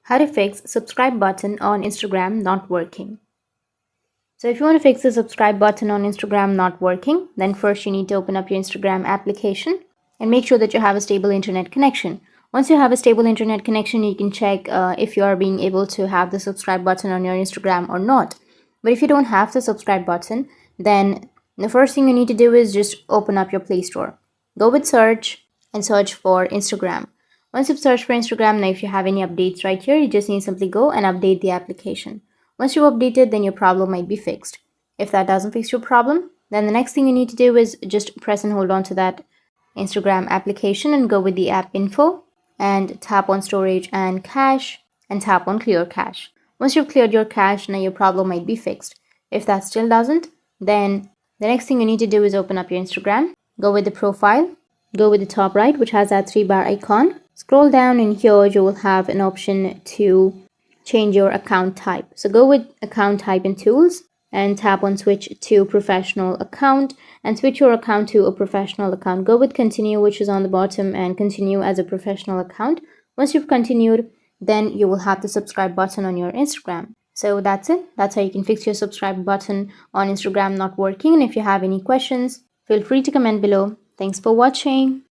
How to fix subscribe button on Instagram not working. So if you want to fix the subscribe button on Instagram not working, then first you need to open up your Instagram application and make sure that you have a stable internet connection. Once you have a stable internet connection, you can check if you are being able to have the subscribe button on your Instagram or not. But if you don't have the subscribe button, then the first thing you need to do is just open up your Play Store. Go with search and search for Instagram. Once you've searched for Instagram, now if you have any updates right here, you just need to simply go and update the application. Once you've updated, then your problem might be fixed. If that doesn't fix your problem, then the next thing you need to do is just press and hold on to that Instagram application and go with the app info and tap on storage and cache and tap on clear cache. Once you've cleared your cache, now your problem might be fixed. If that still doesn't, then the next thing you need to do is open up your Instagram, go with the profile, go with the top right, which has that 3-bar icon. Scroll down, and here you will have an option to change your account type. So go with account type in tools and tap on switch to professional account and switch your account to a professional account. Go with continue, which is on the bottom, and continue as a professional account. Once you've continued, then you will have the subscribe button on your Instagram. So that's it. That's how you can fix your subscribe button on Instagram not working. And if you have any questions, feel free to comment below. Thanks for watching.